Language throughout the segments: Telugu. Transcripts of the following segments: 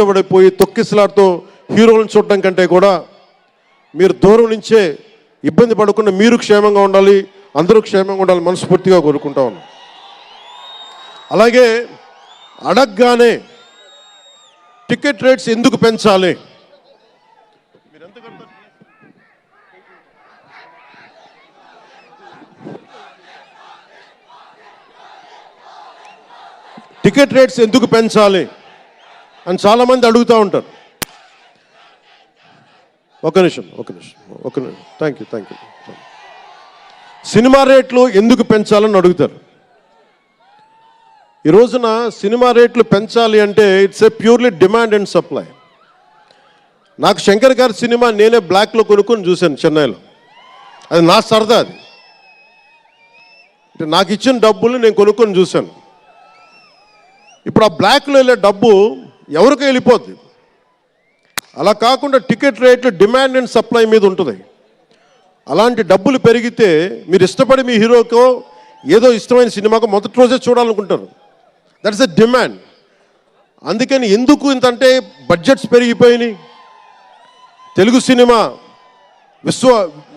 పడిపోయి తొక్కిసలాడుతూ హీరోలను చూడడం కంటే కూడా మీరు దూరం నుంచే ఇబ్బంది పడకుండా మీరు క్షేమంగా ఉండాలి, అందరూ క్షేమంగా ఉండాలి మనస్ఫూర్తిగా కోరుకుంటా ఉన్నాం. అలాగే అడగగానే టికెట్ రేట్స్ ఎందుకు పెంచాలి, టికెట్ రేట్స్ ఎందుకు పెంచాలి అని చాలామంది అడుగుతూ ఉంటారు. ఒక నిమిషం థ్యాంక్ యూ. సినిమా రేట్లు ఎందుకు పెంచాలని అడుగుతారు. ఈ రోజున సినిమా రేట్లు పెంచాలి అంటే it's a purely demand and supply. నాకు శంకర్ గారి సినిమా నేనే బ్లాక్లో కొనుక్కొని చూశాను చెన్నైలో. అది నా సరదా. అది అంటే నాకు ఇచ్చిన డబ్బులు నేను కొనుక్కొని చూశాను. ఇప్పుడు ఆ బ్లాక్లో వెళ్ళే డబ్బు ఎవరికి వెళ్ళిపోద్ది. అలా కాకుండా టికెట్ రేట్లు డిమాండ్ అండ్ సప్లై మీద ఉంటుంది. అలాంటి డబ్బులు పెరిగితే మీరు ఇష్టపడి మీ హీరోకో ఏదో ఇష్టమైన సినిమాకో మొదటి రోజే చూడాలనుకుంటారు. That's a demand. అందుకని ఎందుకు ఇంతంటే బడ్జెట్స్ పెరిగిపోయినాయి. తెలుగు సినిమా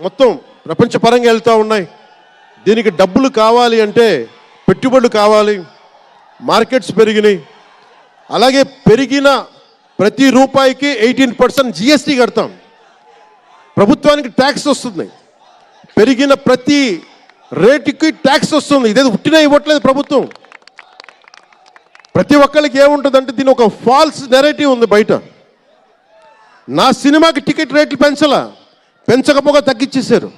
మొత్తం ప్రపంచపరంగా వెళ్తూ ఉన్నాయి. దీనికి డబ్బులు కావాలి అంటే పెట్టుబడులు కావాలి, మార్కెట్స్ పెరిగినాయి. అలాగే పెరిగిన ప్రతి రూపాయికి 18% జిఎస్టీ కడతాం. ప్రభుత్వానికి ట్యాక్స్ వస్తుంది. పెరిగిన ప్రతి రేటుకి ట్యాక్స్ వస్తుంది. ఇదేదో ఉట్టినా ఇవ్వట్లేదు ప్రభుత్వం. ప్రతి ఒక్కరికి ఏముంటుందంటే దీని ఒక ఫాల్స్ నెరేటివ్ ఉంది బయట. నా సినిమాకి టికెట్ రేట్లు పెంచకపోగా తగ్గించేశారు.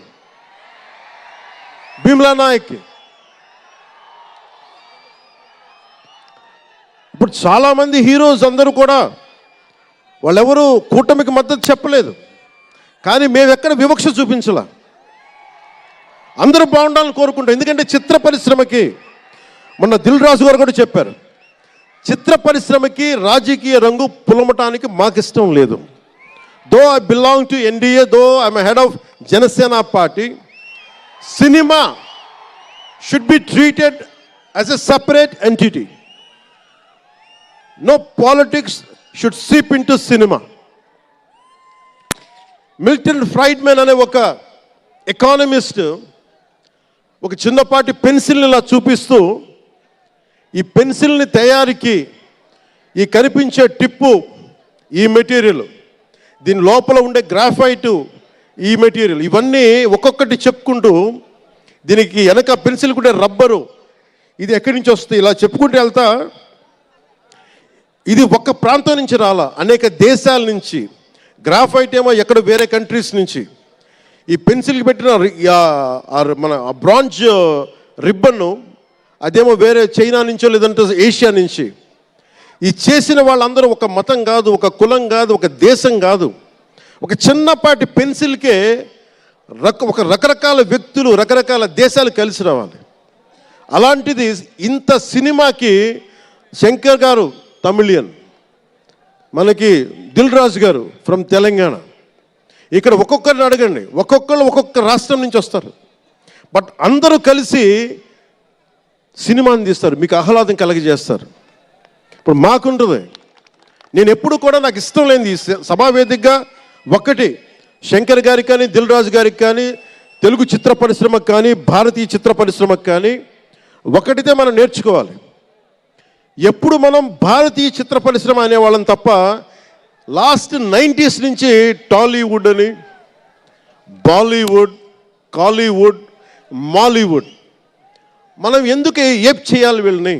భీమ్లా నాయక్కి ఇప్పుడు చాలామంది హీరోస్ అందరూ కూడా వాళ్ళెవరూ కూటమికి మద్దతు చెప్పలేదు. కానీ మేము ఎక్కడ వివక్ష చూపించలా. అందరూ బాగుండాలని కోరుకుంటాం. ఎందుకంటే చిత్ర పరిశ్రమకి మొన్న దిల్ రాజు గారు కూడా చెప్పారు, చిత్ర పరిశ్రమకి రాజకీయ రంగు పులమటానికి మాకు ఇష్టం లేదు. Though I belong to NDA, though I'm head of Janasena party, cinema should be treated as a separate entity. No politics should seep into cinema. Milton Friedman అనే ఒక ఎకానమిస్ట్ ఒక చిన్నపాటి పెన్సిల్ని ఇలా చూపిస్తూ, ఈ పెన్సిల్ని తయారీకి ఈ కనిపించే టిప్పు ఈ మెటీరియల్, దీని లోపల ఉండే గ్రాఫైటు ఈ మెటీరియల్, ఇవన్నీ ఒక్కొక్కటి చెప్పుకుంటూ దీనికి వెనక పెన్సిల్ కూడా రబ్బరు, ఇది ఎక్కడి నుంచి వస్తుంది ఇలా చెప్పుకుంటూ వెళ్తా, ఇది ఒక్క ప్రాంతం నుంచి రాలా, అనేక దేశాల నుంచి. గ్రాఫైట్ ఏమో ఎక్కడ వేరే కంట్రీస్ నుంచి. ఈ పెన్సిల్కి పెట్టిన మన బ్రాంజ్ రిబ్బన్ను అదేమో వేరే చైనా నుంచో లేదంటే ఏషియా నుంచి. ఈ చేసిన వాళ్ళందరూ ఒక మతం కాదు, ఒక కులం కాదు, ఒక దేశం కాదు. ఒక చిన్నపాటి పెన్సిల్కే ఒక రకరకాల వ్యక్తులు, రకరకాల దేశాలు కలిసి రావాలి. అలాంటిది ఇంత సినిమాకి శంకర్ గారు తమిళియన్, మనకి దిల్ రాజు గారు ఫ్రమ్ తెలంగాణ. ఇక్కడ ఒక్కొక్కరిని అడగండి, ఒక్కొక్కరు ఒక్కొక్క రాష్ట్రం నుంచి వస్తారు. బట్ అందరూ కలిసి సినిమాని తీస్తారు, మీకు ఆహ్లాదం కలిగజేస్తారు. ఇప్పుడు మాకుంటుంది, నేను ఎప్పుడు కూడా నాకు ఇష్టం లేనిది సభావేదికగా ఒకటి శంకర్ గారికి కానీ, దిల్ రాజు గారికి కానీ, తెలుగు చిత్ర పరిశ్రమకు కానీ, భారతీయ చిత్ర పరిశ్రమకు కానీ ఒకటితే మనం నేర్చుకోవాలి. ఎప్పుడు మనం భారతీయ చిత్ర పరిశ్రమ అనేవాళ్ళం తప్ప లాస్ట్ 90s నుంచి టాలీవుడ్ అని, బాలీవుడ్, కాలీవుడ్, మాలీవుడ్ మనం ఎందుకు ఏప్ చేయాలి వీళ్ళని?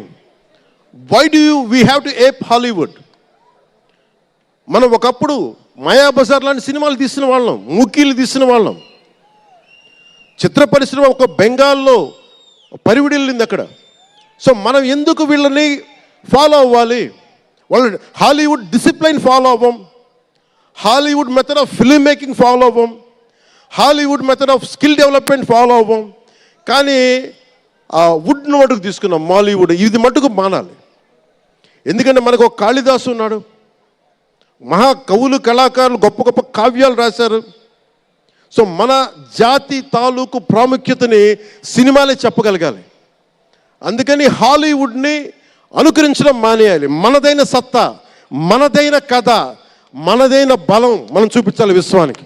Why do we have to ape Hollywood? మనం ఒకప్పుడు మాయాబజార్ లాంటి సినిమాలు తీసిన వాళ్ళం, మూకీలు తీసిన వాళ్ళం. చిత్ర పరిశ్రమ ఒక బెంగాల్లో పరివిడిల్లింది అక్కడ. సో మనం ఎందుకు వీళ్ళని ఫాలో అవ్వాలి? వాళ్ళు హాలీవుడ్ డిసిప్లైన్ ఫాలో అవ్వం, Hollywood method of film making follow అవ్వం, Hollywood method of skill development follow అవ్వం. కానీ ఆ వుడ్ను మటుకు తీసుకున్నాం, మాలీవుడ్. ఇది మటుకు మానాలి. ఎందుకంటే మనకు ఒక కాళిదాసు ఉన్నాడు, మహా కవులు, కళాకారులు గొప్ప గొప్ప కావ్యాలు రాశారు. సో మన జాతి తాలూకు ప్రాముఖ్యతని సినిమాలే చెప్పగలగాలి. అందుకని హాలీవుడ్ని అనుకరించడం మానేయాలి. మనదైన సత్తా, మనదైన కథ, మనదైన బలం మనం చూపించాలి విశ్వానికి.